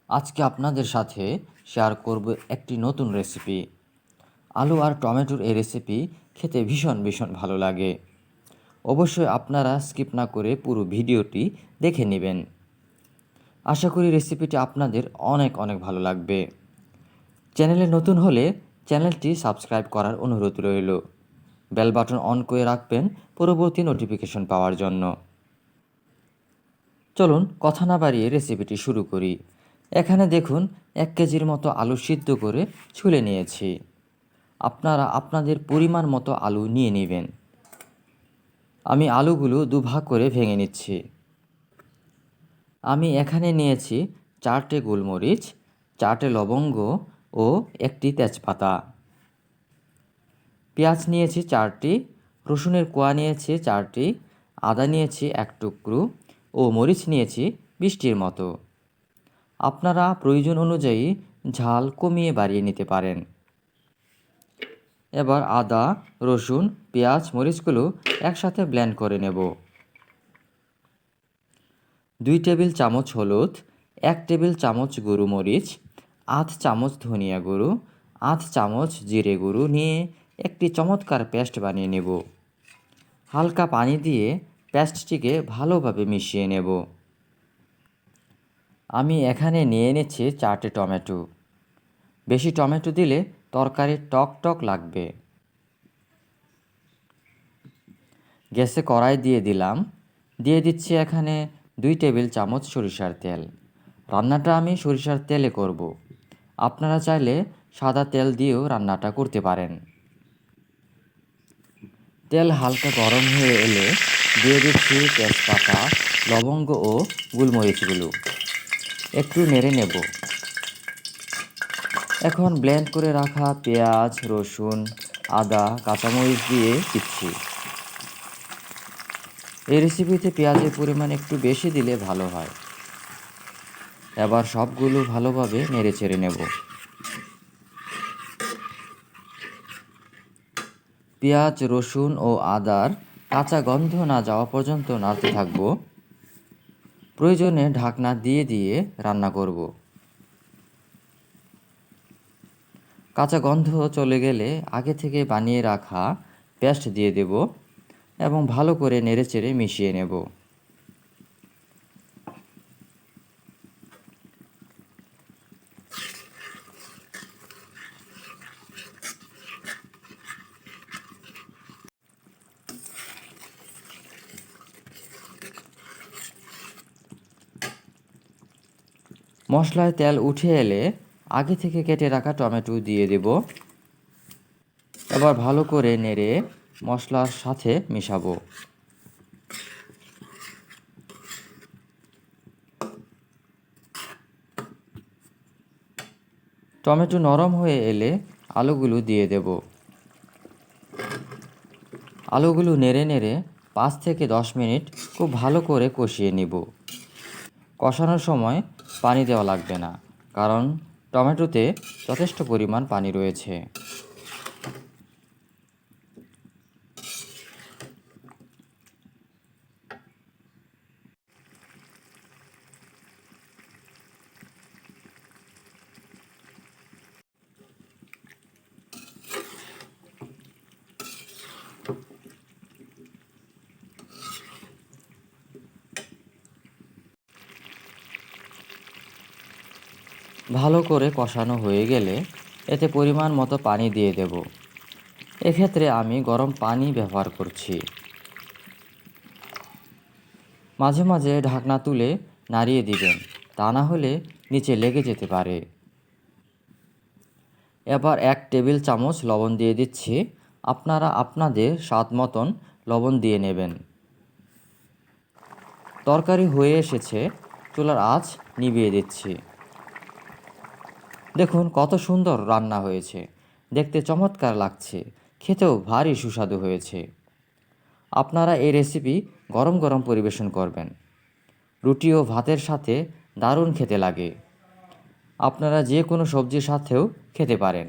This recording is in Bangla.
আজকে আপনাদের সাথে শেয়ার করব একটি নতুন রেসিপি। আলু আর টমেটোর এই রেসিপি খেতে ভীষণ ভালো লাগে। অবশ্যই আপনারা স্কিপ না করে পুরো ভিডিওটি দেখে নেবেন। আশা করি রেসিপিটি আপনাদের অনেক ভালো লাগবে। চ্যানেলে নতুন হলে চ্যানেলটি সাবস্ক্রাইব করার অনুরোধ রইল। বেল বাটন অন করে রাখবেন পরবর্তী নোটিফিকেশন পাওয়ার জন্য। চলুন কথা না বাড়িয়ে রেসিপিটি শুরু করি। এখানে দেখুন 1 কেজির মতো আলু সিদ্ধ করে ছুলে নিয়েছি। আপনারা আপনাদের পরিমাণ মতো আলু নিয়ে নেবেন। আমি আলুগুলো দুভাগ করে ভেঙে নিচ্ছি। আমি এখানে নিয়েছি 4টে গোলমরিচ, 4টে লবঙ্গ ও 1টি তেজপাতা। পেঁয়াজ নিয়েছি 4টি, রসুনের কোয়া নিয়েছি 4টি, আদা নিয়েছি 1 টুকরো ও মরিচ নিয়েছি 20টির মতো। আপনারা প্রয়োজন অনুযায়ী ঝাল কমিয়ে বাড়িয়ে নিতে পারেন। এবার আদা, রসুন, পেঁয়াজ, মরিচগুলো একসাথে ব্লেন্ড করে নেব। 2 টেবিল চামচ হলুদ, 1 টেবিল চামচ গুঁড়ো মরিচ, আধ চামচ ধনিয়া গুঁড়ো, আধ চামচ জিরে গুঁড়ো নিয়ে একটি চমৎকার পেস্ট বানিয়ে নেব। হালকা পানি দিয়ে পেস্টটিকে ভালোভাবে মিশিয়ে নেব। আমি এখানে নিয়ে নিচ্ছি 4টে টমেটো। বেশি টমেটো দিলে তরকারি টক লাগবে। গ্যাসে কড়াই দিয়ে দিলাম। দিয়ে দিচ্ছি এখানে 2 টেবিল চামচ সরিষার তেল। রান্নাটা আমি সরিষার তেলে করব। আপনারা চাইলে সাদা তেল দিয়েও রান্নাটা করতে পারেন। তেল হালকা গরম হয়ে এলে দিয়ে দিচ্ছি তেজপাতা, লবঙ্গ ও গোলমরিচগুলো। একটু নেড়ে নেব। এখন ব্লেন্ড করে রাখা পেঁয়াজ, রসুন, আদা, কাঁচামরিচ দিয়ে দিচ্ছি। এই রেসিপিতে পেঁয়াজের পরিমাণ একটু বেশি দিলে ভালো হয়। এবার সবগুলো ভালোভাবে নেড়েচেড়ে নেব। পেঁয়াজ, রসুন ও আদার কাঁচা গন্ধ না যাওয়া পর্যন্ত নাড়তে থাকব। প্রয়োজনে ঢাকনা দিয়ে রান্না করব। কাঁচা গন্ধ চলে গেলে আগে থেকে বানিয়ে রাখা পেস্ট দিয়ে দেব এবং ভালো করে নেড়েচেড়ে মিশিয়ে নেব। মশলায় তেল উঠে এলে আগে থেকে কেটে রাখা টমেটো দিয়ে দেব। এবার ভালো করে নেড়ে মশলার সাথে মেশাবো। টমেটো নরম হয়ে এলে আলুগুলো দিয়ে দেব। আলুগুলো নেড়ে 5 থেকে 10 মিনিট খুব ভালো করে কষিয়ে নিব। কষানোর সময় পানি দেওয়া লাগবে না, কারণ টমেটোতে যথেষ্ট পরিমাণ পানি রয়েছে। ভালো করে কষানো হয়ে গেলে এতে পরিমাণ মতো পানি দিয়ে দেব। এক্ষেত্রে আমি গরম পানি ব্যবহার করছি। মাঝে মাঝে ঢাকনা তুলে নাড়িয়ে দিবেন, তা না হলে নিচে লেগে যেতে পারে। এবার 1 টেবিল চামচ লবণ দিয়ে দিচ্ছি। আপনারা আপনাদের স্বাদ মতন লবণ দিয়ে নেবেন। তরকারি হয়ে এসেছে, চুলার আঁচ নিভিয়ে দিচ্ছি। দেখুন কত সুন্দর রান্না হয়েছে, দেখতে চমৎকার লাগছে, খেতেও ভারী সুস্বাদু হয়েছে। আপনারা এই রেসিপি গরম পরিবেশন করবেন। রুটি ও ভাতের সাথে দারুণ খেতে লাগে। আপনারা যে কোনো সবজির সাথেও খেতে পারেন।